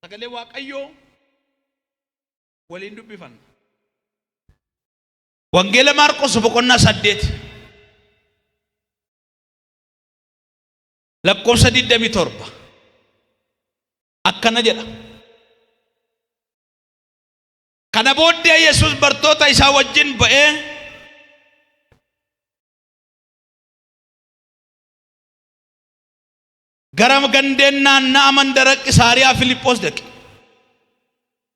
Sagalee Waaqayyoo waliin dubbifan. Wangeela Maarqos boqonnaa 8 lakkoofsa 27 akkana jedha. Kana booddee Yesuus bartoota isaa wajjin ba'ee gara gandeen naanna'aa mandara Qisaariyaa Filiphos dhaqe.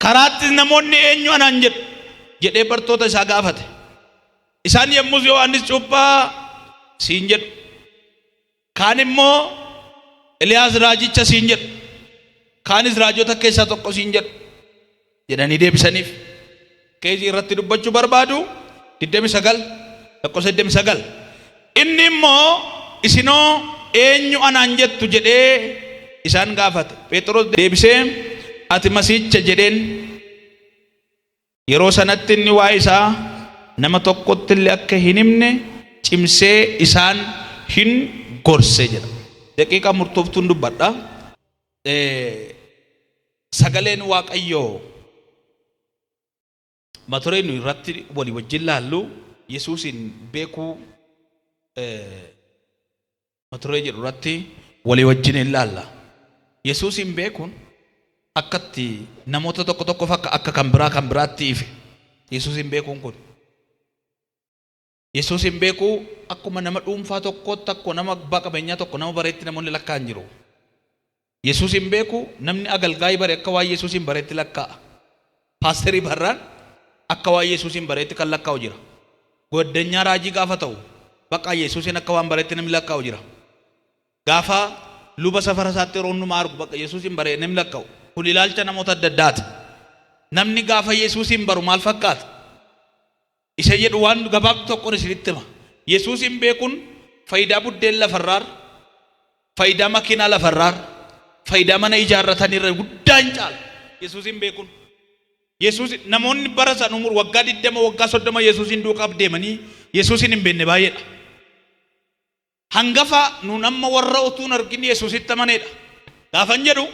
Karaatti namoonni eenyu anaan jedhu jedhee bartoota isaa gaafate. Isaan yommus Yohaannis Cuuphaa siin jedhu, kaan immoo Eliyaas raajicha siin jedhu, kaanis raajota keessaa tokko siin jedhu jedhanii deebisaniif. Keezii irratti dubbachuu barbaadu 29 lakkoofsa 29. Inni immoo isinoo eenyu anaan jettu jedhee isaan gaafate. Phexros deebisee ati Masiihicha jedheen. Yeroo sanatti inni waa isaa nama tokkotti illee akka hin himne cimsee isaan hin gorse jedha. Daqiiqaa murtooftuun dubbadha. Sagaleen Waaqayyoo mata dureen irratti walii wajjin laallu Yesuusin beekuu mata duree jedhu irratti walii wajjin hin laalla. Yesuusin beekuun akkatti namoota tokko akka kan biraatti ife. Yesuusin beekuun kun Yesuusin beekuu akkuma nama dhuunfaa tokkootti, akkuma nama abbaa qabeenyaa tokko nama bareetti namoonni lakkaa'an jiru. Yesuusin beekuu namni agalgaayii bare akka waa'ee Yesuusin bareetti lakkaa'a. Paasterii barraan akka waa'ee Yesuusin bareetti kan lakkaa'u jira. Goddanyaa raajii gaafa ta'u bakka Yesuusin akka waan bareetti namni lakkaa'u jira. Gaafa luba safara isaatti yeroo hundumaa argu bakka Yesuusin bareetti namni lakkaa'u. Kun ilaalcha namoota adda addaati. Namni gaafa Yesuusin baru maal fakkaata? Isa jedhu waan gabaabduu tokkoon isinitti hima. Yesuusin beekuun faayidaa buddeen lafarraa, faayidaa makiinaa lafarraa, faayidaa mana ijaarratanirra guddaa hin caalu. Yesuusin beekuun Yesuus namoonni bara san umur waggaa 20 waggaa 30 Yesuusin duukaaf deemanii Yesuusin hin beekne baay'eedha. Hangafa nuun amma warra utuun argin Yesuusitti amaneedha. Gaafan jedhu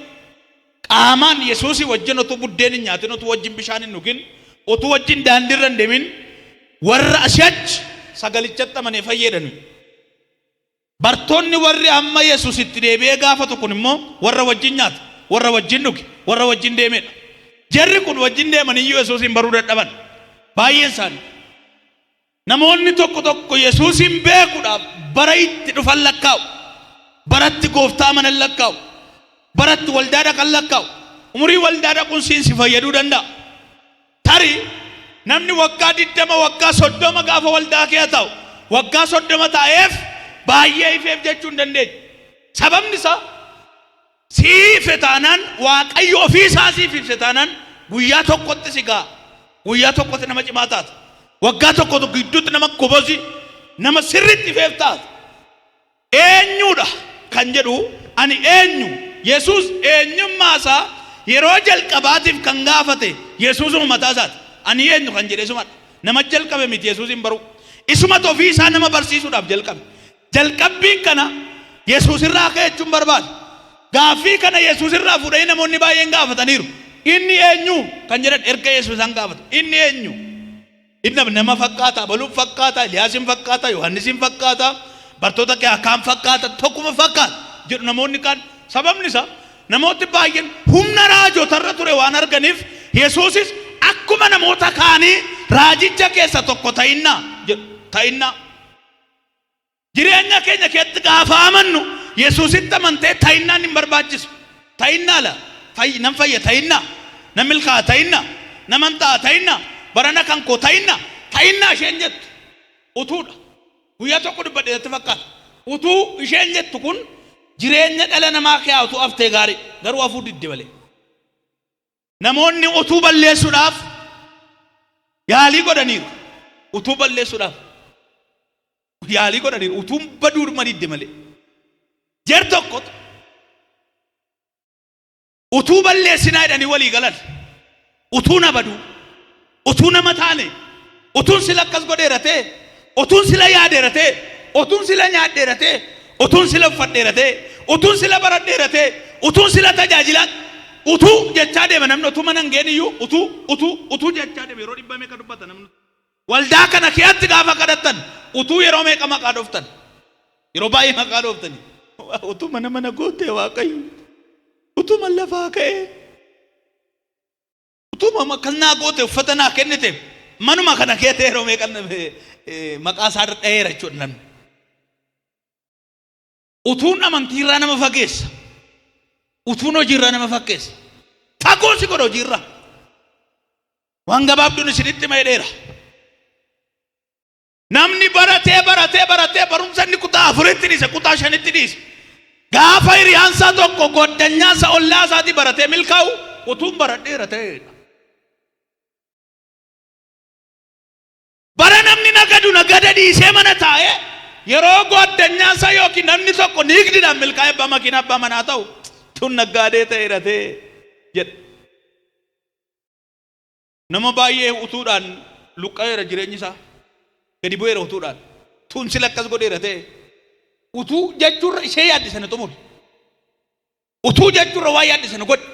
qaamaan Yesuusii wajjin utuu buddeen hin nyaatin, utuu wajjin bishaan hin dhugin, utuu wajjin daandiirra hin deemin warra asii sagalichatti amanee fayyadanu. Bartoonni warri amma Yesuusitti deebi'ee gaafatu kun immoo warra wajjin nyaata, warra wajjin dhuge, warra wajjin deemedha. Jarri kun wajjin deemaniyyuu Yesuusin baruu dadhaban baay'een isaanii. Namoonni tokko Yesuusin beekuudhaaf bara itti dhufan lakkaa'u, baratti gooftaa amanan lakkaa'u, baratti waldaa dhaqan lakkaa'u. Umurii waldaa dhaquun si fayyaduu danda'a. Tarii namni waggaa 20 waggaa 30 gaafa waldaa kee ta'u waggaa 30 ta'eef baay'ee ifeef jechuu hin dandeenye. Sababni isaa siife taanaan Waaqayyo ofii isaa siife taanaan guyyaa tokkotti si ga'a. Guyyaa tokkotti nama cimaa taata. Waggaa tokko gidduutti nama gobosi nama sirriitti ifeef taata. Eenyudha kan jedhu ani eenyu? Yesuus eenyummaa isaa yeroo jalqabaatiif kan gaafate Yesuusuma mataa isaati. Ani eenyu kan jedhe isumadha. Nama jalqabe miti Yesuusin baru. Isumatu ofii isaa nama barsiisuudhaaf jalqabe. Jalqabbiin kana Yesuusirraa ka'echuun barbaada. Gaaffii kana Yesuusirraa fuudhanii namoonni baay'een gaafataniiru. Inni eenyu kan jedhan erga Yesuusan gaafatu. Inni eenyu? Inni nama fakkaata, Abaluun fakkaata, Eliyaasin fakkaata, Yohaannisin fakkaata, bartoota kaan fakkaata, tokkuma fakkaata jedhu namoonni kaan. Sababni isaa namooti baay'een humna raajotarra ture waan arganiif Yesuusis akkuma namoota kaanii raajicha keessa tokko ta'innaa jedhu. Ta'innaa jireenya keenya keessatti gaafa amannu Yesuusitti amantee ta'innaan hin barbaachisu. Ta'innaa la nam fayya ta'innaa, nam milkaa ta'innaa, nam amtaa ta'innaa, barana kan koo ta'innaa isheen jettu utuudha. Guyyaa tokko dubbadheetti fakkaata. Utuu isheen jettu kun jireenya dhala namaa kaa'utu haftee gaarii garuu hafuu didde malee. Namoonni utuu balleessuudhaaf yaalii godhaniiru. Utuu balleessuudhaaf yaalii godhaniiru. Utuu baduu didde malee. Jer tokkotu utuu balleessinaa jedhanii walii galan. Utuu na baduu, utuu nama taane, utuun sila akkas godheeratee, utuun sila yaadeeratee, utuun sila nyaadheeratee, utuun sila uffadheeratee, utuun sila baradheeratee, utuun sila tajaajilan utuu jechaa deema namni utuu mana hin geeniyyuu utuu jechaa deema yeroo dhibba meeqa dubbata namni waldaa kana keessatti gaafa kadhattan utuu yeroo meeqa maqaa dhooftan yeroo baay'ee maqaa dhooftani utuu mana gootee waaqayyo utuu man lafaa ka'ee utuu kannaa gootee uffata naa kennite manuma kana keessatti yeroo meeqa maqaa isaa dha'eera jechuudha namni utuun amantiirraa nama fageessa utuun hojiirraa nama fakkeessa fagoo si godha hojiirraa waan gabaabduun isinitti meedheera namni baratee barumsa inni kutaa afuritti dhiise kutaa shanitti dhiise gaafa hiriyaansaa tokko goddanyaasa ollaa isaatii baratee milkaa'u utuun baradheera ta'eedha bara namni nagada dhiisee mana taa'ee yeroo goddanyaasa yookiin namni tokko niigdiidhaan milkaa'ee abbaa makiinaa abbaa manaa ta'u tun naggaadee ta'eedha ta'e jedha nama baay'ee utuudhaan luqqa'eera jireenyi isaa gadi bu'eera utuudhaan tun sila akkas godheera ta'e utuu jechuurra ishee yaaddisane xumuri utuu jechuurra waa yaaddisane godhe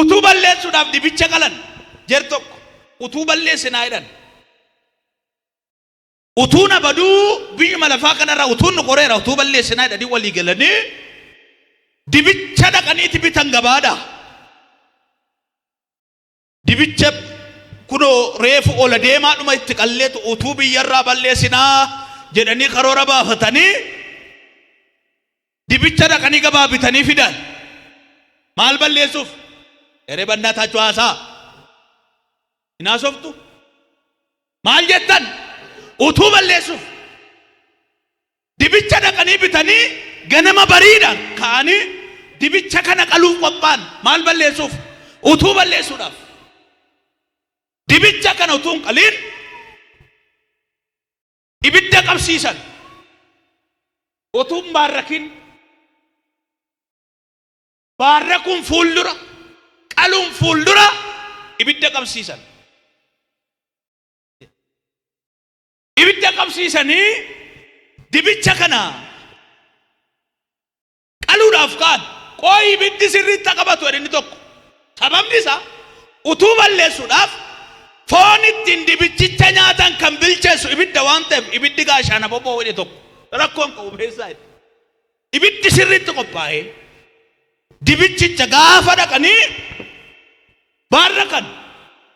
utuu balleessuudhaaf dibicha qalan jer tokko utuu balleessinaa jedhan utuu na baduu biyyuma lafaa kanarraa utuu nu qoreera utuu balleessinaa jedhanii walii galanii dibicha dhaqaniiti bitan gabaadha dibicha kuno reefu ola deemaa dhuma itti qalleetu utuu biyyarraa balleessinaa jedhanii karoora baafatanii dibicha dhaqanii gabaa bitanii fidan maal balleessuuf eree bannaa taachuu haasaa hinaasoftu maal jettan utuu balleessuuf dibicha dhaqanii bitanii ganama bariidhaan ka'anii dibicha kana qaluuf qophaan maal balleessuuf utuu balleessuudhaaf dibicha kana utuu hin qaliin ibidda qabsiisan utuu hin baarrakuun fuuldura qaluun fuuldura ibidda qabsiisan ibidda qabsiisanii dibicha kana qaluudhaaf kaan qooyi ibiddi sirriitti qabatu inni tokko sababni isaa utuu balleessuudhaaf foon ittiin dibichicha nyaatan kan bilcheessu ibidda waan ta'eef ibiddi gaashaana boba'u jedhe tokko rakkoon qabu beessaa ibiddi sirriitti qophaa'ee dibichicha gaafa dhaqanii baarrakan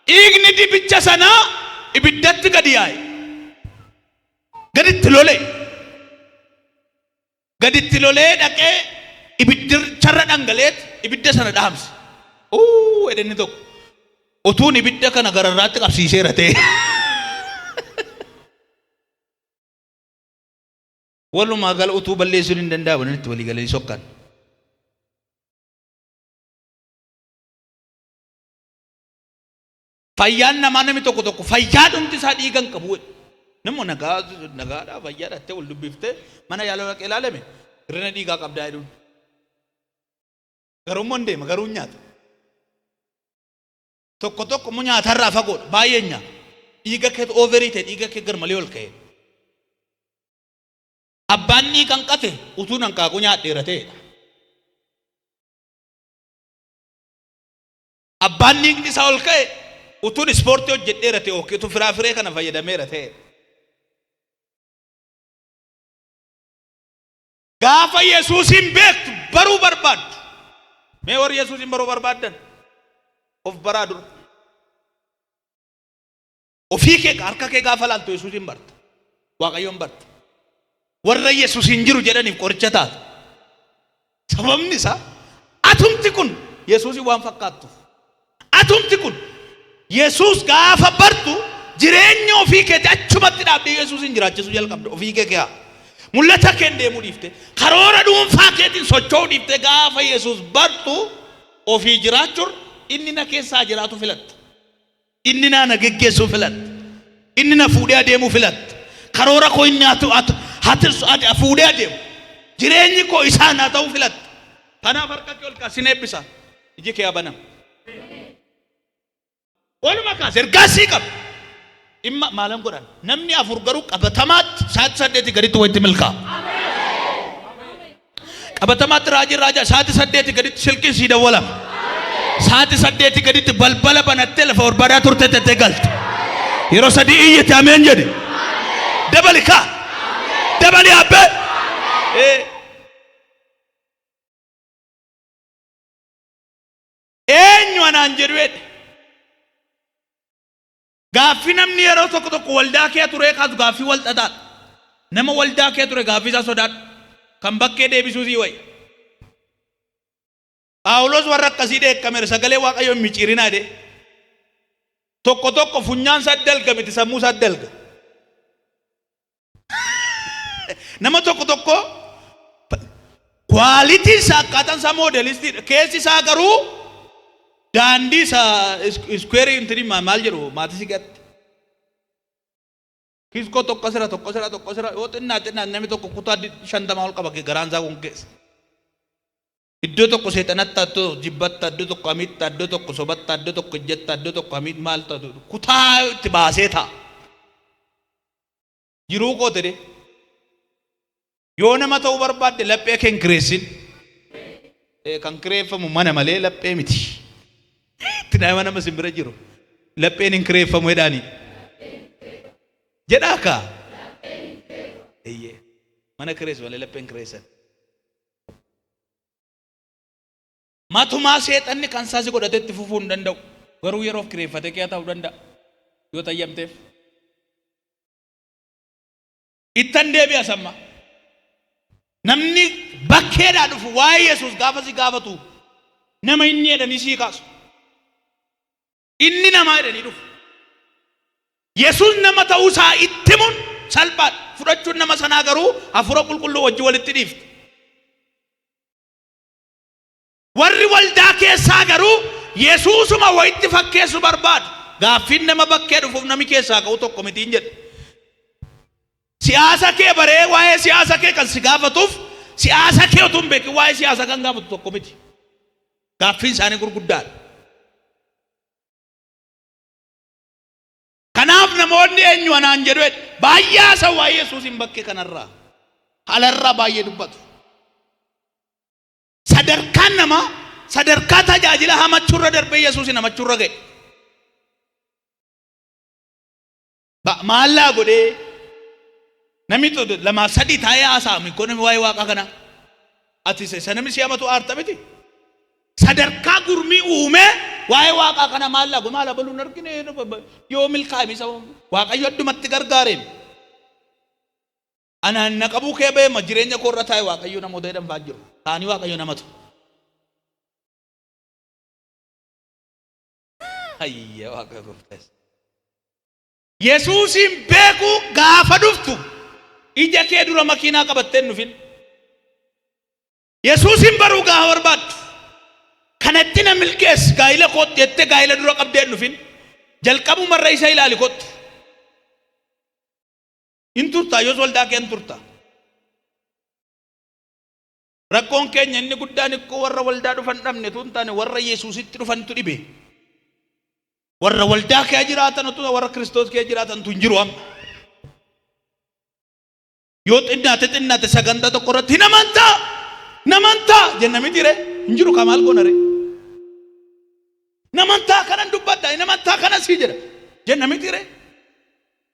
dhiigni dibicha sanaa ibiddatti gadi yaa'e gaditti lolee dhaqee ibiddircharra dhangaleet ibidda sana dhaamse jedhani tokko utuun ibidda kana gararraatti qabsiiseera ta'e walumaa gala utuu balleessuun hin danda'amu itti walii galanii sokkan fayyaan namaa namni tokko fayyaa dhumti isaa dhiigan qabu nammo nagaadhaa fayyaa dhattee wal dubbiftee mana yaalaa dhaqee ilaalame hirrina dhiigaa qabdaa jedhuun garuu deema garuu nyaata tokko mu nyaatarraa fagoodha baay'een nyaata dhiiga kee ooverii ta'e dhiiga kee garmalee ol ka'e abbaan ni kan qate utuu nan kaaquu nyaadheera ta'edha abbaan ni isaa ol ka'e utuun ispoortii hojjedheera ta'e okeetu firaafiree kana fayyadameera ta'e gaafa Yesuusin beektu baruu barbaaddu mee warri Yesuusin baruu barbaaddan of baraa dura ofii kee harka kee gaafa laaltu Yesuusin barta Waaqayyoon barta warra Yesuusin jiru jedhaniif qoricha taata sababni isaa atumti kun Yesuusin waan fakkaattuuf atumti kun Yesuus gaafa bartu jireenya ofii kee achumatti dhaabdee Yesuusin jiraachisuu jalqabda ofii kee mul'ata kee deemuu dhiifte karoora dhuunfaa keetiin socho'uu dhiifte gaafa Yesuus bartu ofii jiraachuun inni na keessaa jiraatu filatta inni na geggeessuu filatta inni na fuudhee adeemuu filatta karoora koo inni hatirsu fuudhee adeemu jireenyi koo isaan haa ta'uu filatta kanaaf harka kee ol kaasii eebbisa iji kee abanam walumaa kaas ergaasii qaba imma maalan godhan namni afur garuu qabatamaatti saat saddeeti gaditti walitti milkaa qabatamaatti raajaa sa'aatii 8 gaditti silkiin sii dawwalama. Sa'aatii 8 gaditti balbala banattee lafa barbaadaa turte tettee galte. Yeroo sadii iyyite ameen jedhi. Dabali kaa. Dabali abbee. Eenyu anaan jedhu jedhe. Gaaffii namni yeroo tokko waldaa kee ture kaasu gaaffii wal xaxaadha. Nama waldaa kee ture gaaffii isaa sodaadha. Kan bakkee deebisuu sii wayi. Phaawulos warra akkasii dheekkameera sagalee Waaqayyoo hin micciirinaa jedhe. Tokko funyaan isaa dalga miti sammuu isaa dalga. Nama tokko kwaalitii isaa akkaataan isaa moodelistiidha. Keessi isaa garuu daandii isaa iskweerii intini maal jedhu maatii si gatte. Kiskoo tokko sira yoo xinnaa namni tokko kutaa 50 ol qaba garaan isaa kun keessa. Iddoo tokko seexanatti iddoo jibbatti iddoo tokko amitti iddoo tokko sobatti iddoo tokko ijjatti iddoo tokko amitti maal ta'u kutaa itti baasee ta'a. Jiruu koo ta'e yoo nama ta'uu barbaadde laphee kee hin kireessin. Kan kireeffamu mana malee laphee miti. Itti nama simbira jiru lapheen hin kireeffamu jedhaani. Jedhaa kaa. Mana kireessu malee lapheen kireessan. Matumaa seexanni kan saasi godhatetti fufuu hin danda'u. Garuu yeroof kireeffate kee ta'uu danda'a. Yoo tayyamteef. Ittan deebi'a samma. Namni bakkeedhaa dhufu waa'ee Yesuus gaafa si gaafatu nama inni jedhanii sii kaasu. Inni namaa jedhanii dhufu. Yesuus nama ta'uu isaa itti himuun salphaadha. Fudhachuun nama sanaa garuu hafuura qulqulluu wajji walitti dhiifte. Warri waldaa keessaa garuu Yesuusuma wayitti fakkeessu barbaadu. Gaaffiin nama bakkee dhufuuf nami keessaa ka'u tokko mitiin jedhe. Siyaasa kee baree waa'ee siyaasa kee kan si gaafatuuf siyaasa kee utuu hin beekin waa'ee siyaasa kan gaafatu tokko miti. Gaaffiin isaanii gurguddaadha. Kanaaf namoonni eenyu anaan jedhu baay'ee haasa'u waa'ee Yesuusin bakkee kanarraa halarraa baay'ee dubbatu. Sadarkaan nama sadarkaa tajaajila hamachuurra darbee Yesuusin hamachuurra ga'e. Maallaa godhee namni lama sadii taa'ee haasa'ame kun waa'ee Waaqa kana. Ati sanami si hamatu aarta miti. Sadarkaa gurmii uumee waa'ee Waaqa kana maallaa godhe maallaa baluun argine yoo milkaa'ime isa Waaqayyo addumatti gargaareen. Anaan na qabuu kee beema jireenya koo irra taa'e Waaqayyo namoota jedhan jiru. Taa'anii Waaqayyo namatu. Hayya Waaqa gooftaas. Yesuusin beeku gaafa dhuftu ija kee dura makiinaa qabattee dhufin. Yesuusin baruu gaafa barbaaddu. Kanatti na milkees gaa'ila kootti jettee gaa'ila dura qabdee dhufin. Jalqabumarra isa ilaali kottu. In turtaa yoos waldaa kee in turtaa. Rakkoon keenya inni guddaan ikkoo warra waldaa dhufan dhabne tun taane warra Yesuusitti dhufantu dhibe. Warra waldaa kee jiraatan utuu warra Kiristoos kee jiraatan tun jiru amma. Yoo xinnaate sagantaa tokko irratti namantaa jennami dire hin jiru kamaal goonare. Namantaa kanan dubbadda namantaa kana sii jedha jennami dire.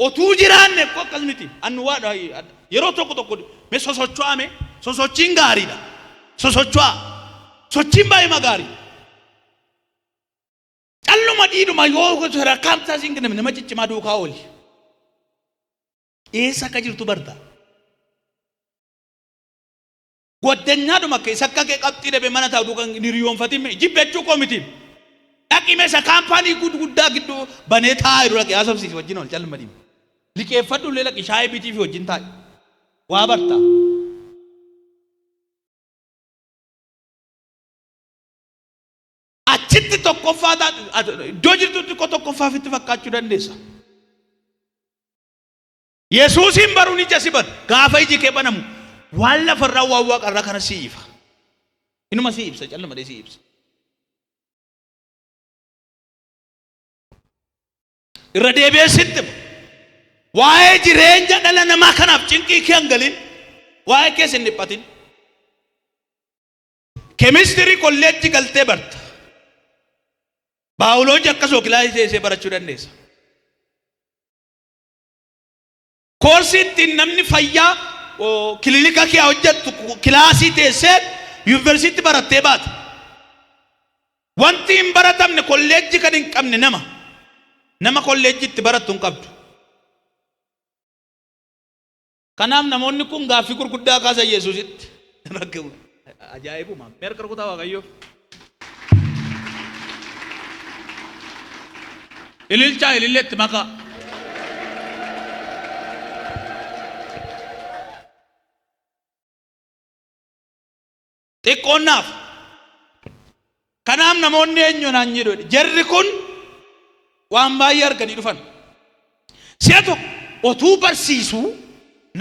Otuu jiraanne ko akkas miti annu waadha yeroo tokko me sosocho'ame sosochiin gaariidha. Sochiin baay'ee gaarii. Calluma dhiidhuma yoo rakkaamtaa siin kenname nama ciccimaa duukaa ooli. Eessa akka jirtu barta. Goddanyaadhuma keessa akka kee qabxii dhabe mana taa'u duukaan hiriyoonfatime jibbechuu koo miti. Dhaqime isa kaampaanii guddaa gidduu banee taa'e dura haasofsiisi wajjin ol calluma dhiibu. Liqeeffadhu illee laqi shaayii bitii fi wajjin taa'e. Waa barta. Achitti tokkoffaa iddoo jirtutti tokkoffaa fitti fakkaachuu dandeessa. Yesuusin baruun ija si banu gaafa iji kee banamu waan lafarraa waan waaqarraa kana si ifa. Inuma si ibsa calluma dee si ibsa. Irra deebi'ee sitti waa'ee jireenya dhala namaa kanaaf cinqii kee hangalin waa'ee keessa hin dhiphatin. keemistiri kolleejjii galtee barta. Baayoloojii akkasuma kilaasii teessee barachuu dandeessa. Koorsii ittiin namni fayyaa kilinika kee hojjettu kilaasii teessee yuunivarsiitii barattee baata. Wanti hin baratamne kolleejjii kan hin qabne nama kolleejjiitti barattu hin qabdu. Kanaaf namoonni kun gaaffii gurguddaa kaasan Yesuusitti. Ajaa'ibuma. Meerqa rukutaa Waaqayyoo. Ililchaa ililleetti makaa. Xiqqoonnaaf. Kanaaf namoonni eenyuunaan jedhu jarri kun waan baay'ee arganii dhufan. Si'a tokko otuu barsiisuu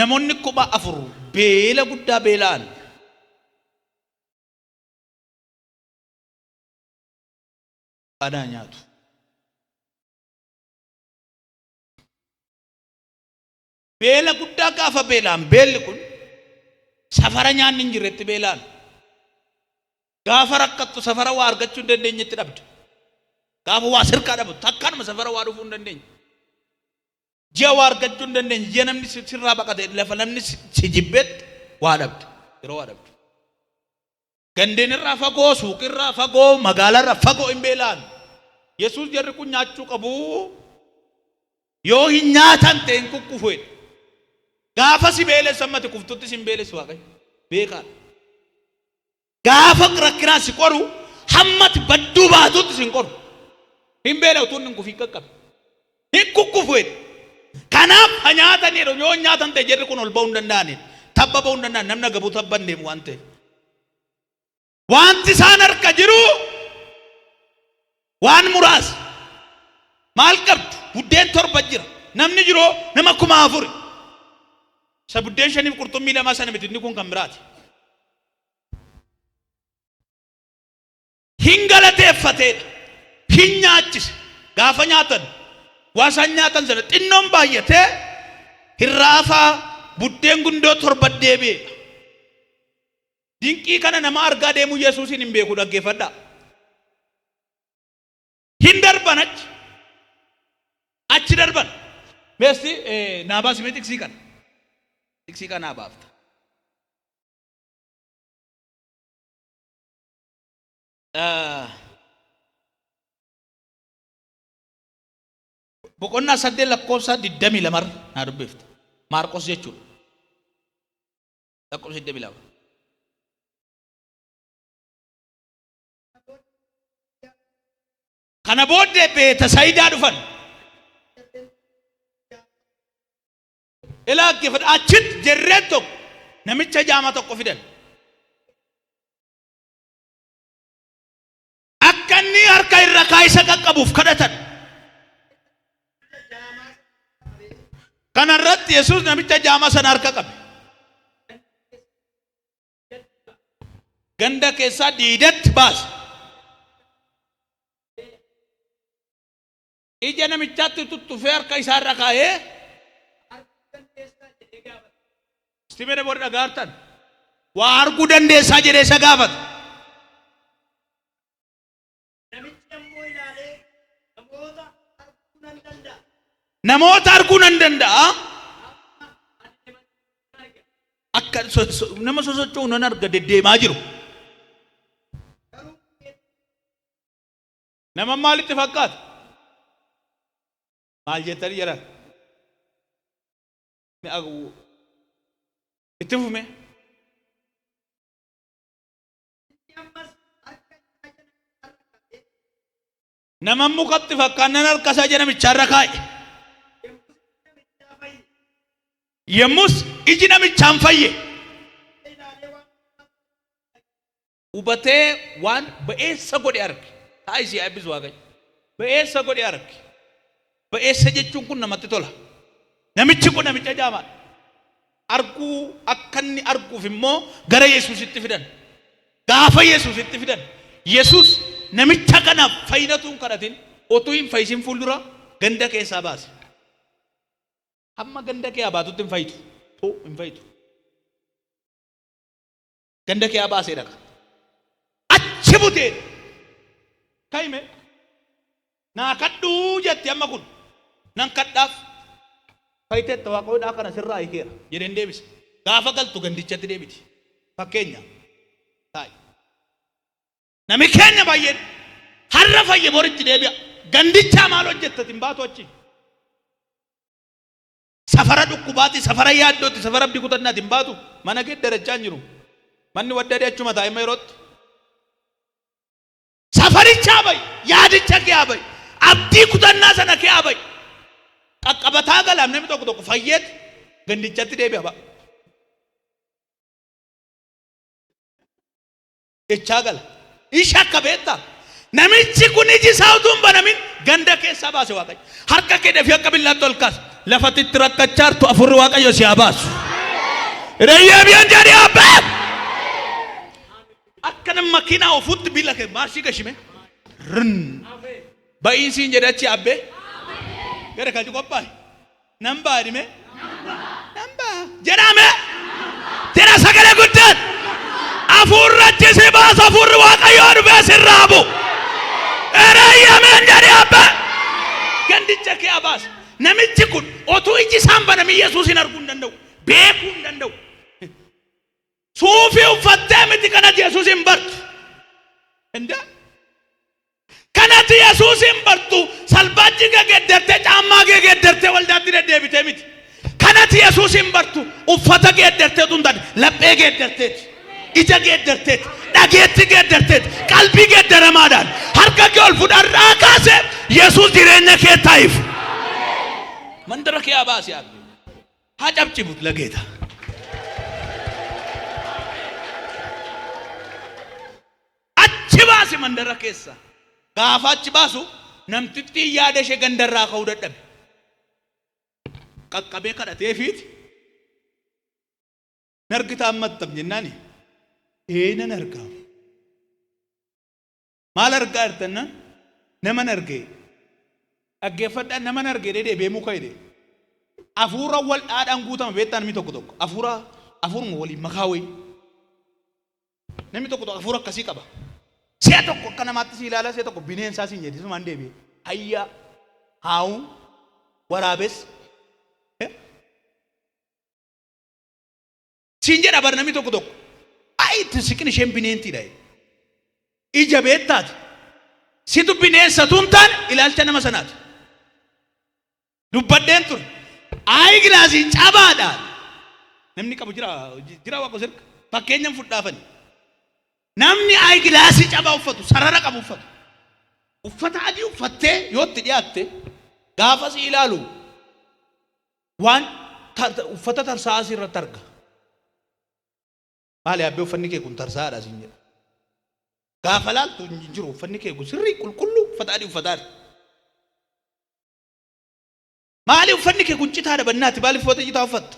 namoonni 4,000 beela guddaa beela'an. Aadaa nyaatu. Beela guddaa gaafa beela'an beelli kun safara nyaanni hin jirretti beela'an. Gaafa rakkattu safara waa argachuu hin dandeenyetti dhabdu. Gaafa waa sirkaa dhabdu takkaanuma safara waa dhufuu hin dandeenye. Ji'a waa argachuu hin dandeenye. Ji'a namni sirraa baqate lafa namni si jibbeetti waa dhabdu. Yeroo waa dhabdu. Gandeen irraa fagoo, suuqirraa fagoo, magaalarraa fagoo hin beela'an. Yesuus jarri kun nyaachuu qabu. Yoo hin nyaatan ta'e hin kukkufu. Gaafa si beelessu ammati kuftutti si hin beelessu Waaqayyo. Beekaa. Gaafa rakkinaa si qoru hammati badduu baatutti si hin qoru. Hin beela utuu hin kufiin qaqqabe. Hin kukkufu. Kanaaf ha nyaataniidha. Yoo nyaatan ta'e jarri kun ol ba'uu hin danda'ani. Tabba ba'uu hin danda'an. Namni gabuu tabban deemu waan ta'eef. Wanti isaan harka jiru waan muraasa. Maal qabdu? Buddeen 7 jira. Namni jiru nama 4,000. Isa buddeen 5 qurxummii 2 sana miti inni kun kan biraati. Hin galateeffateedha. Hin nyaachise. Gaafa nyaatan waa isaan nyaatan sana xinnoon baay'atee hirraafaa buddeen gundoo 7 deebi'e. Dinqii kana nama argaa deemu Yesuusin hin beeku dhaggeeffadhaa. Hin darban achi darban. Meesti naabaa simee tiksii kana. Tiksii kana baafta. Boqonnaa 8 lakkoofsa 22 naa dubbeefta. Maarqos jechuudha. Lakkoofsa 22. Kana booddee Beetsayidaa dhufan. Ilaakkeeffadha achitti jarreen tokko namicha jaama tokko fidan. Akka inni harka irra kaayisa qaqqabuuf kadhatan. Kana irratti Yesuus namicha jaama sana harka qabe. Ganda keessaa diidatti baase. Ija namichaatti tuttufee harka isaa irra kaa'ee Stimere bor dhagartan waa arguu dandeessaa jedhee isa gaafata. Namoota arguu nan danda'a. Akka nama sosocho'u nan arga deddeemaa jiru. Nama maalitti fakkaata? Maal jettanii jiran? Itti fume. Nama mukatti fakkaannan harka isaa jala namicharra kaa'e. Yemmus iji namichaan fayye. Hubatee waan ba'eessa godhe arge. Taa'isii eebbisu Waaqayyo. Ba'eessa godhe arge. Ba'eessa jechuun kun namatti tola. Namichi kun namicha jaamaadha. Arguu akka inni arguuf immoo gara Yesuusitti fidan. Gaafa Yesuusitti fidan. Yesuus namicha kanaaf fayyinatuun kadhatin otuu hin fayyisin fuuldura ganda keessaa baase. Hamma ganda kee abaatutti hin fayyitu. Hin fayyitu. Ganda kee baasee dhaqa. buute kaime naa kadhu jetti amma kun nan kadhaaf fayiteetta waaqoodhaa kana sirraa hiikeera jedheen deebise gaafa galtu gandichatti deebiti fakkeenya taa'e nami keenya baay'een har'a fayye boritti deebi'a gandichaa maal hojjettatin baatu achi safara dhukkubaati safara yaaddooti safara abdii kutannaatiin baatu mana kee darachaan jiru manni waddadee achuma taa'ima yerootti safarichaa bay yaadicha kee bay abdii kutannaa sana kee bay qaqqabataa galaam namni tokko fayyeet gandichatti deebi'a ba echaa gala isha akka beektaa namichi kun iji isaa utuu hin banamin ganda keessaa baase waaqayyo harka kee dafii akka billaatti ol kaasa lafatti rakkachartu afurri waaqayyo si abaasu reeyyabiyan jedhi abbe akkana makiinaa ofutti bila kee maarshii gashime rin ba'iinsiin jedhachi abbe gara kaaju qophaa'e nambaa dhime nambaa jedhame tira sagalee guddaan afurratti si baasa afurri waaqayyo dhufee sirraabu reeyyabiyan jedhi abbe gandicha kee abaasu namichi kun otuu iji isaan baname Yesuusin arguu hin danda'u beekuu hin danda'u suufii uffattee miti kanatti Yesuusin bartu inda kanatti Yesuusin bartu salbaachi geeddartee caammaa geeddartee waldaatti deddeebitee miti kanatti Yesuusin bartu uffata geeddartee tuntan laphee geeddarteeti ija geeddarteeti dhageetti geeddarteeti qalbii geeddaramaadhaan harka kee ol fudhadhaa kaase Yesuus jireenya kee taa'if mandara kee abaasi abbe haa cabcibut lageeta achi baasi mandara keessa gaafa achi baasu namtitti yaada ishee gandarraa ka'uu dadhabe qaqqabee kadhateefiiti nargitaa ammattam jennaani nan argaa maal argaa jirtannan naman argee dhaggeeffadhaan naman argee deebi'ee muka hidhe afuura wal dhaadhaan guutama beektaa namni tokko afuuruma waliin makaa wayii namni tokko afuura akkasii qaba si'a tokko akka namaatti si ilaala si'a tokko bineensaa siin jedhe sumaan deebi'e hayyaa haa'uu waraabes siin jedha bar namni tokko ayitti siqin isheen bineentiidha ija beektaati situ bineensa tun taane ilaalcha nama sanaati dubbadheen ture ayi gilaasii cabaadhaan namni qabu jira waaqo sirka fakkeenyaan fudhaafani namni ayi gilaasii cabaa uffatu sarara qabu uffata adii uffattee yootti dhiyaatte gaafa si ilaalu waan uffata tarsaa'aa irratti arga maali abbe uffanni kee kun tarsaa'aadha siin jedha gaafa laaltu hin jiru uffanni kee kun sirrii qulqulluu uffata adii uffataadha maali uffanni kee kun citaadha bannaati maali uffata citaa uffatta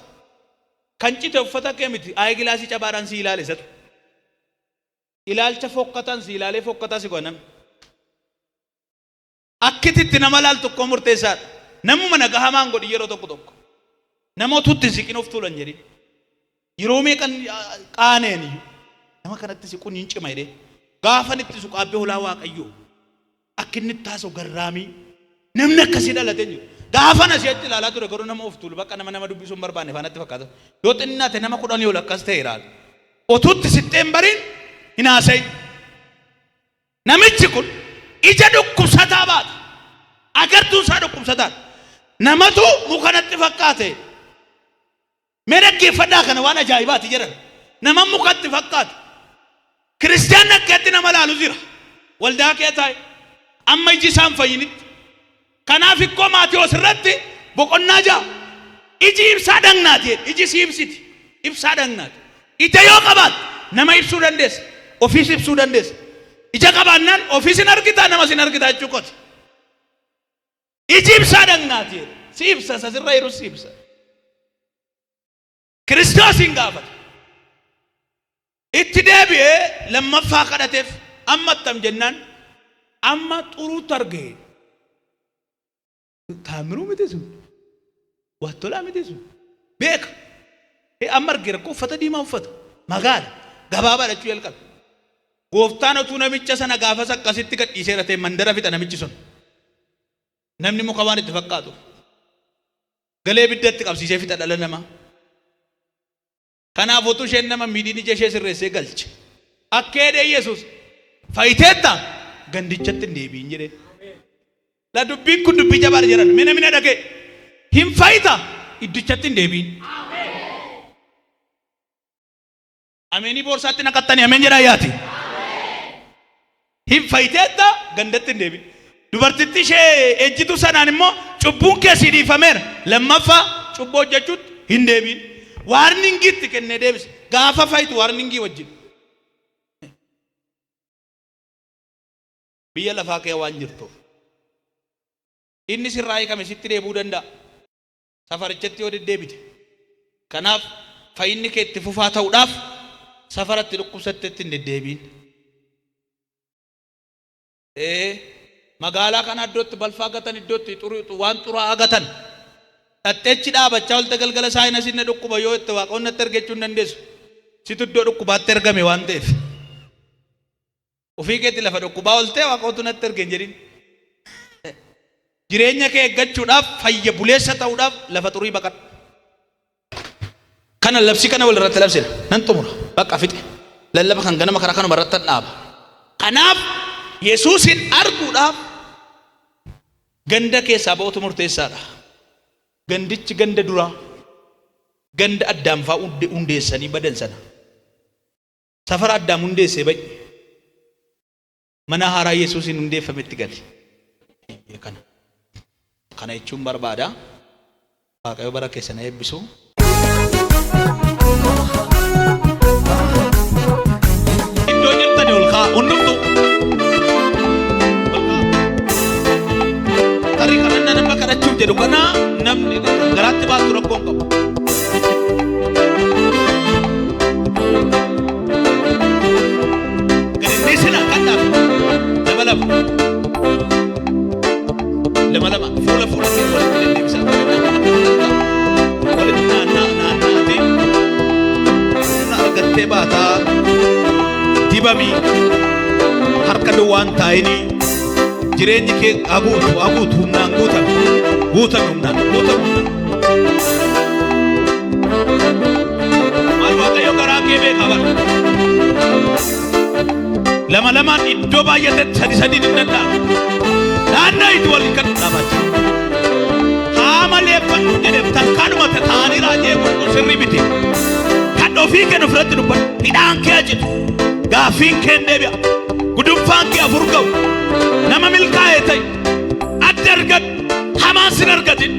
kan cite uffata kee miti ayi gilaasii cabaadhaan si ilaale satu ilaalcha fokkatan si ilaalee fokkataa si godhan akkititti nama laal tokko murteessaadha namuma nagahamaan godhi yeroo tokko namootutti siqin of tuulan jedhin yeroo meeqan qaaneen nama kanatti siquun hin cima jedhee gaafan itti suqaabbee hulaa waaqayyoo akka inni taasoo garraamii namni akkasii dhalatee jiru gaafan asitti ilaalaa ture garuu nama of tuulu bakka nama dubbisuu hin barbaanne faanatti fakkaata yoo xinnaate nama 10 ol akkas ta'e ilaala otuutti sixxeen bariin hin haasayin namichi kun ija dhukkubsataa baata agartuun isaa dhukkubsataa namatu mukanatti fakkaate mee dhaggeeffadhaa kana waan ajaa'ibaati jedhan nama mukatti fakkaate kiristiyaanni akkatti nama laalu jira waldaa kee taa'e amma iji isaan fayyinitti kanaaf ikkoo Maatiyos irratti boqonnaa 6 iji ibsaa dhagnaati iji si ibsiti ibsaa dhagnaati ija yoo qabaat nama ibsuu dandeessa ofiis ibsuu dandeessa ija qabaannaan ofiis hin argitaa nama sin argitaa jechuukooti iji ibsaa dhagnaati si ibsa sasirra yeroo si ibsa Kiristoosin gaafata itti deebi'ee lammaffaa kadhateef amma attam jennaan amma xuruutti argee taamiruu miti sun wattolaa miti sun beeka amma argee rakkoo uffata diimaa uffata magaala gabaabaa dhachuu jalqabe Gooftaan utuu namicha sana gaafas akkasitti gadhiisee ratee mandara fixa namichi sun. Namni muka waan itti fakkaatu. Galee biddatti qabsiisee fixa dhala namaa. Kanaaf utuu isheen nama miidhiin ija ishee sirreessee galche. Akka jedhee Yesuus fayyiteetta gandichatti hin deebiin jedhee. La dubbiin kun dubbii jabaa jedhan mina dhagee hin fayyita iddichatti hin deebiin. Ameenii boorsaatti naqattanii ameen jedhaa yaati. Hin fayyiteetta gandatti hin deebiin. Dubartitti ishee ejjitu sanaan immoo cubbuun keessi dhiifameera. Lammaffaa cubbuu hojjechuutti hin deebiin. Waarningiitti kennee deebise. Gaafa fayyitu waarningii wajjin. Biyya lafaa kee waan jirtuuf. Inni sirraa hiikame sitti deebuu danda'a. Safarichatti yoo deddeebite. Kanaaf fayyinni kee itti fufaa ta'uudhaaf safaratti dhukkubsatteetti hin deddeebiin. Magaalaa kana iddootti balfaa gatan iddootti waan xuraa gatan. Dhaxxeechi dhaabachaa olta galgala saayina sinne dhukkuba yoo itti waaqonnatti argachuu hin dandeessu. Situ iddoo dhukkubaatti ergame waan ta'eef. Ofii keetti lafa dhukkubaa oltee waaqootu natti erge hin jedhin. Jireenya kee eeggachuudhaaf fayya buleessa ta'uudhaaf lafa xurii baqadhu. Kana labsi kana walirratti labsina nan xumura bakka fixe lallaba kan ganama karaa kanuma irratti dhaaba. Kanaaf Yesuusin arguudhaaf ganda keessaa ba'uutu murteessaadha. Gandichi ganda duraa ganda Addaam fa'aa hundeessanii badan sana safara Addaam hundeessee ba'i mana haaraa Yesuusin hundeeffametti gali. Kana jechuun barbaada. Waaqayyo bara keessa na eebbisu. Iddoo jirtanii ol kaa hundumtu. Tarii kana nama kadhachuuf jedhu kana namni garaatti baatu rakkoon qabu. Gadi sina kadhaaf dabalama. Lama fuula kee walitti deebisaa walitti naanna'atee argattee baataa dibamii harka duwwaan taa'inii jireenyi kee haguutu humnaan guutame humnaan. Maal Waaqayyo garaa kee beekaa bara. Lamaan iddoo baay'atetti sadiin hin danda'amu. Naannaa itti waliin kan dhaabachaa. Haamaleeffadhu jedheef takkaadhuma ta'anii raajee kun sirrii miti. Kan ofii kennu fudhatti dubbadhu. Hidhaan kee ajitu. Gaaffiin kee deebi'a. Gudunfaan kee afur ga'u. Nama milkaa'ee ta'e. Adda argadhu. Hamaan sin argatin.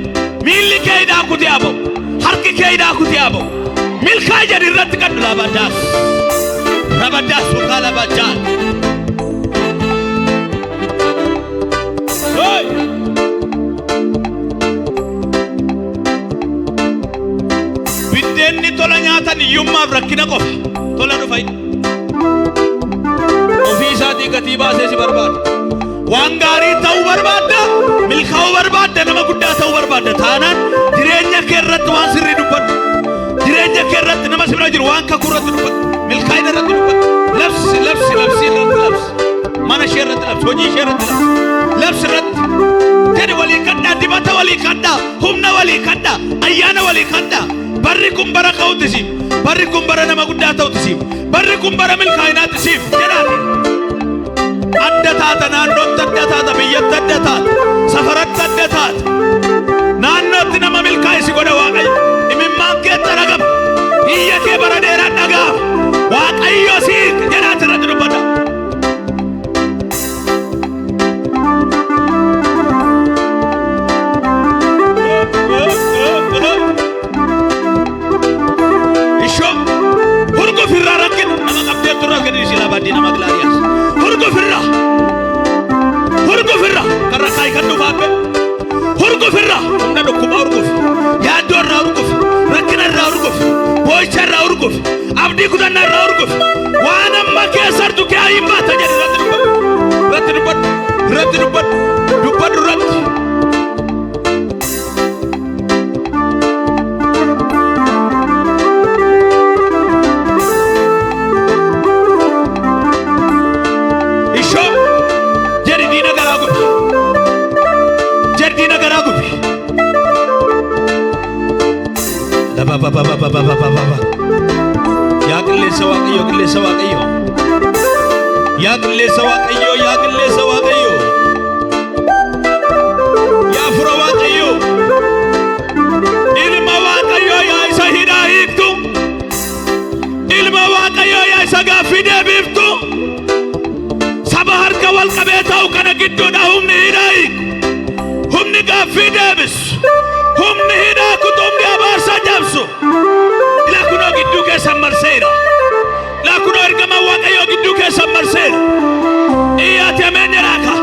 Miilli kee hidhaa kutee haa ba'u. Harki kee hidhaa kutee haa ba'u. Milkaa'e jedhi irratti kadhu labaddaas. Labaddaas suukaa labajjaan. Biddeenni tola nyaatan iyyummaaf rakkina qofa tola dhufay. Ofii isaatii gatii baasee si barbaada. Waan gaarii ta'uu barbaadda, milkaa'uu barbaadda, nama guddaa ta'uu barbaadda. Taanaan jireenya kee irratti waan sirrii dubbadhu. Jireenya kee irratti nama si bira jiru waan kakuu irratti dubbadhu. Milkaa'ina irratti dubbadhu. Labsi irratti labsi. Mana ishee irratti labsi. Hojii ishee irratti labsi. Labsi irratti. Jadi walii kadhaa, dibata walii kadhaa, humna walii kadhaa, ayyaana walii kadhaa. Barri kun bara ka'uutisiif, barri kun bara nama guddaa ta'uutisiif, barri kun bara milkaa'inaatisiif jedhaati. Adda taata naannootti adda taata biyyatti adda taata safaratti adda taata. Naannootti nama milkaa'isi godha Waaqayyo. Imimmaan keessa dhagama. Iyya kee bara dheeraan dhaga'ama. Waaqayyo sii jedhaati irratti dubbata. Nama Glarias. Hurgo firra. Karra kai kan dufabe. Hurgo firra. Humna dhukkuba hurguf. Yaaddoo irraa hurguf. Rakkina irraa hurguf. Boo'icha irraa hurguf. Abdii kutannaa irraa hurguf. Waan amma keessartu kee hin baata jedhu irratti dubbadhu. yaa qilleensa waaqayyo qilleensa waaqayyo yaa qilleensa waaqayyo yaa qilleensa waaqayyo yaa fura waaqayyo ilma waaqayyo yaa isa hidhaa hiiktu ilma waaqayyo yaa isa gaaffii deebiftu saba harka wal qabee ta'u kana gidduudha humni hidhaa hiiku humni gaaffii deebisu humni hidhaa kutu humni abaarsa jabsu ilaa kunoo gidduu keessan marseera ilaa kunoo ergama waaqayyo gidduu keessan marseera iyyaati ameen jedhaaka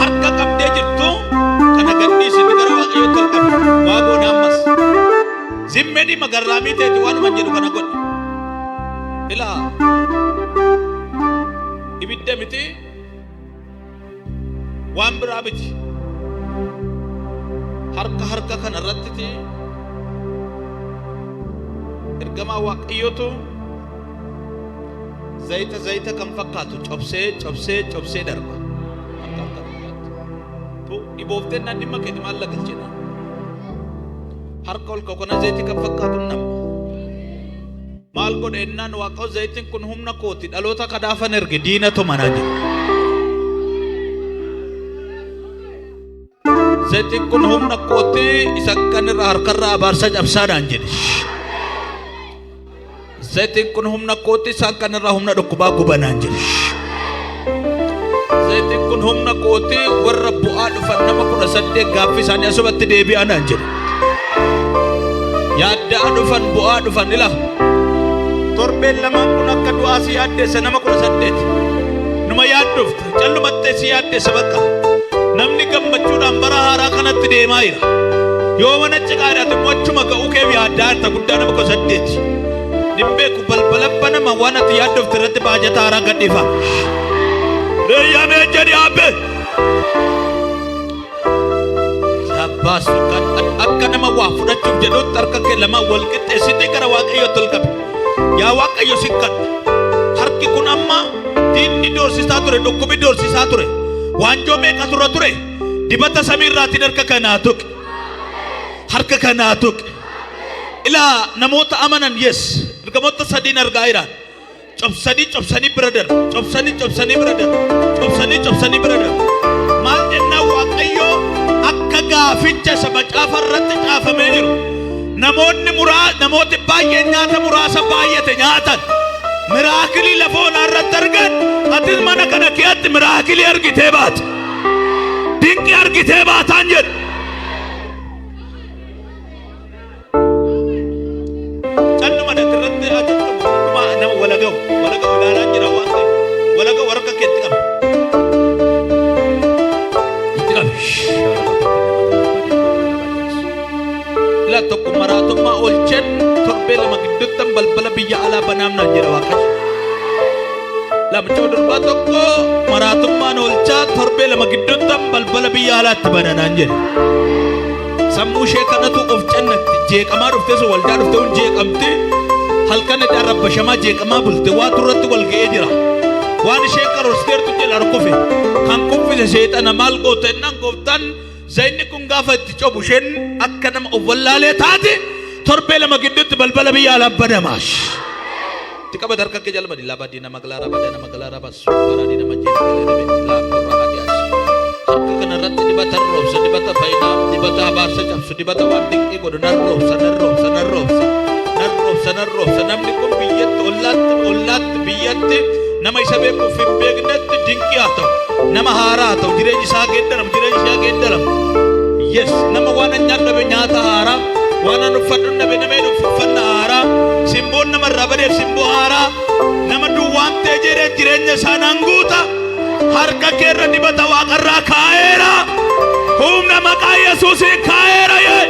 harka qabdee jirtu kana gadhiisiti gara waaqayyo tolqabe waaqoon ammas zimmedi magarraamii teeti waanuma jedhu kana godhe ilaa ibidda miti waan biraa miti harka kana irratti ergamaa waaqayyootu zayita kan fakkaatu cobsee darba dhibooftee naan dhimma keeti maal lagalchina harka ol kana zayti kan fakkaatu nama maal godhe ennaan waaqoo zayitiin kun humna kooti dhaloota kadaafan erge diinatu manaa jira zayitiin kun humna kooti isa kanirra harkarraa abaarsa cabsaadhaan jedhe zayitiin kun humna kooti isa kanirra humna dhukkubaa gubanaan jedhe zayitiin kun humna kooti warra bu'aa dhufan nama 18 gaaffii isaanii asumatti deebi'anaan jedhe yaaddaa dhufan bu'aa dhufan ila torbeen lamaan kun akka du'aa si yaaddeessa nama 18 numa yaaddufta callumattee si yaaddeessa bakka namni gammachuudhaan bara haaraa kanatti deemaa jira yoo mana ciqaadhaati mochuma ga'uu keef yaaddaa harta guddaa nama 18 nimbeeku balbalabba nama waan ati yaaddufte irratti baajata haaraa gadhiifa reeyyaamee jedhi abbe abbaasu kan akka nama waa fudhachuuf jedhutti harka kee lama wal qixxeessitee gara waaqayyo tolqabe yaa waaqayyo sikkadha harki kun amma diinni doorsisaa ture dhukkubi doorsisaa ture waanjoo meeqa ture dibata samiirraatiin harka kanaa tuqe ilaa namoota amanan yes ergamoota sadiin argaa jiraan cobsanii bira darbu cobsanii bira darbu maal jennaan waaqayyo akka gaaficha saba caafa irratti caafamee jiru namooti baay'een nyaata muraasa baay'ate nyaatan miraakilii lafa onaa irratti argan atis mana kana keetti miraakilii argitee baata dinqii argitee baataan jedhu cannuma irratti ajajuma nama walaga'u ilaalaan jira waan ta'e walaga'u warra keetti qabe ila tokko maraatummaa olchen torbee lama gidduttan balbala biyya alaa banaamnaan jedha waaqayyo lamcha durbaa tokko maraatummaan olchaa torbee lama gidduttan balbala biyya alaatti bananaan jedhe sammuu ishee kanatu of cennatti jeeqamaa dhuftees waldaa dhuftee hun jeeqamte halkan edhaan rabbashamaa jeeqamaa bulte waa turratti wal ga'ee jira waan ishee karoosteertu jedha harkufe kan kuffise seexana maal goote ennaan gooftaan zayinni kun gaafa itti cobu isheen akka nama of wallaalee taate torbee lama gidduutti balbala biyya alaa banamaash itti qabate harka kee jalbadi laabadii magaalaa basu baradii nama jeeqalee dhabeetti laafurraa adiyaas harka kanarratti dibata roobsa dibata fayyinaa dibata abaarsa cabsu dibata waan dinqii godhu nan roobsa namni kun biyyatti ollaatti biyyatti nama isa beekuuf hin beeknetti dinqii haa ta'u nama haaraa haa ta'u jireenyi isaa geeddaramu yes nama waan anyaan dhabe nyaata haaraa waan an uffadhu dhabe namee uffannaa haaraa simboon namarraa badeef simboo haaraa nama duwwaan ta'e jedhee jireenya isaanaan guuta harka keerra dibata waaqarraa kaa'eera humna maqaa yesuusiin kaa'eera yee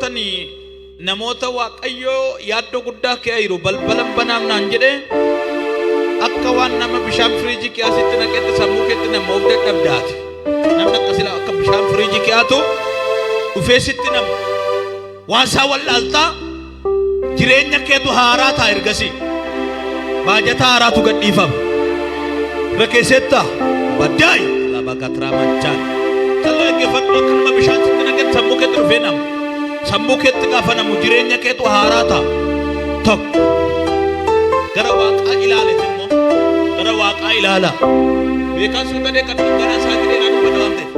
turtani namoota waaqayyoo yaaddoo guddaa kaayiru balbalan banaam naan jedhe akka waan nama bishaan firiijii keessitti naqetti sammuu keetti nama of dadhabdaati namni akkasila akka bishaan firiijii keeyatu dhufeessitti nama waan isaa wallaaltaa jireenya keetu haaraa ta'a ergasii baajata haaraatu gadhiifama rakkeessetta baddaay laba gatiraa manchaan taloo eeggeffadhu akka nama bishaan sitti naqetti sammuu keetti dhufee nama sammuu keetti gaafa namu jireenya keetu haaraa ta'a tokko gara waaqaa ilaaletti immoo gara waaqaa ilaala beekan suutadee kan gara isaatti dheeraa dubbata waan ta'eef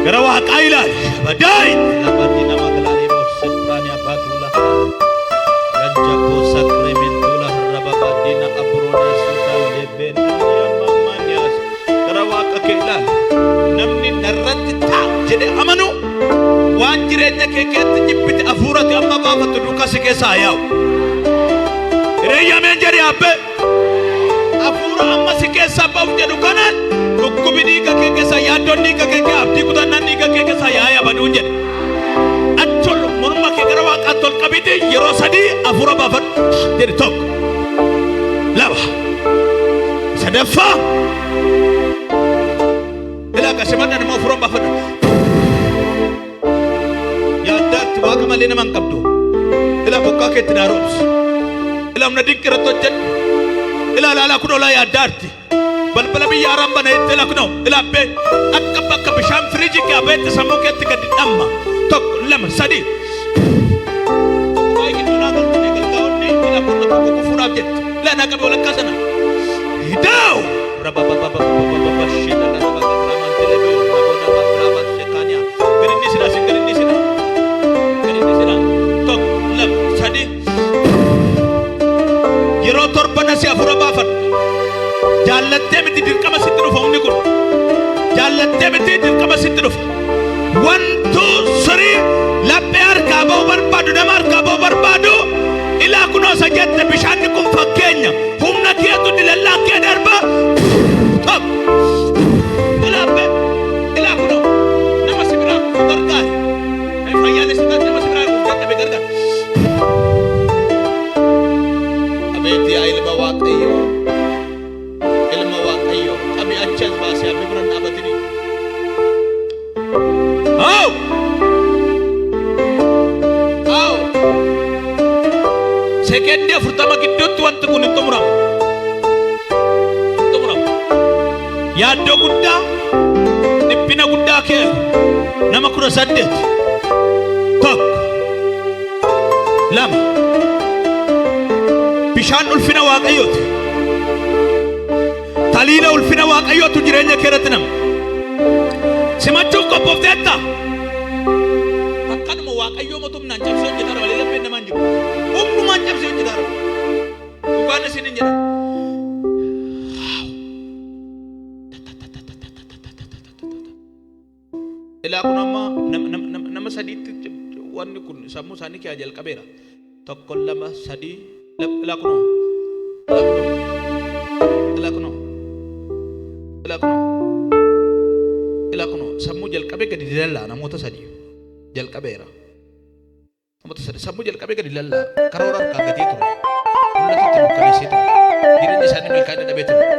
gara waaqaa ilaale baddaay labatti nama galaalee boorsan quraanii abbaa tuula rajja boosa kireementuula harraba baaddiina abroona suutaan lebbeen yammaammaaniyaas gara waaqa kee ilaale namni narratti taa'u jedhe amanu waan jireenya kee keetti jibbiti afuurati amma baafattu duukaa si keessaa yaa'u reeyyameen jedhe abbe afuura amma si keessaa ba'u jedhu kanaan dhukkubi dhiiga kee keessaa yaaddoon dhiiga kee kee abdii kutannaan dhiiga kee keessaa yaa'ee baduun jedhe achol morma kee gara waaqaatti ol qabite yeroo sadii afuura baafadhu jedhe tokko lama sadaffaa ilaa qashimadha nama afuura baafadhu yaaddaatti waaqa malee nama hin qabdu ilaa bokkaa keetti daaroomsi ilaa humna dinqiratti hojjedhu ilaa laalaa kun olaa yaaddaatti balbala biyya araan banaetti ilaa kunoo ilaa abbee akka bakka bishaan firiijii kee abeetti sammuu keetti gadi dhamma tokko lama sadii tokko baay'ee gidduu naa galtanii galgaa'onni ilaa kurna tokko kufuudhaaf jetti ilaa naa qabee walakkaa sana hidaaw rabababababababa shidala rabababababa mantilee rabababababa shekaaniyaa garinni sinaa sin garinni sinaa yeroo torbana si afura baafadhu jaallattee miti dirqama sitti dhufa humni kun jaallattee miti dirqama sitti dhufa 1 2 3 laphee harkaa ba'u barbaadu nama harkaa ba'u barbaadu ilaa kunoo isa jette bishaanni kun fakkeenya humna keetu dilallaa kee darba ilaa kunoo nama si biraa ku gargaare fayyaalessitaatti nama si biraa ku dadhabe gargaare abeeti yaa ilma waaqayyoo qabi achas baasee abbi biran dhaabatini sekendi 40 gidduutti wanti kun hin xumuramu yaaddoo guddaa dhiphina guddaa kee nama 18 tokko lama bishaan ulfina waaqayyooti taliila ulfina waaqayyootu jireenya keerratti nama simachuuf qophoofteetta akkanuma waaqayyoo mootummaan cabsee hojjetara malee lapheen namaan jiru humnumaan cabsee hojjetara dhugaan isin hin jedhan ilaa kun amma nama sadiitti wanni kun sammuu isaanii kee jalqabeera tokko lama sadii ilaa kunoo sammuu jalqabee gadi dilallaa namoota sadii jalqabeera namoota sadii sammuu jalqabee gadi dilallaa karoora harkaa gatee ture mul'atutti mukkaneessee ture jireenya isaanii milkaa'ina dhabee ture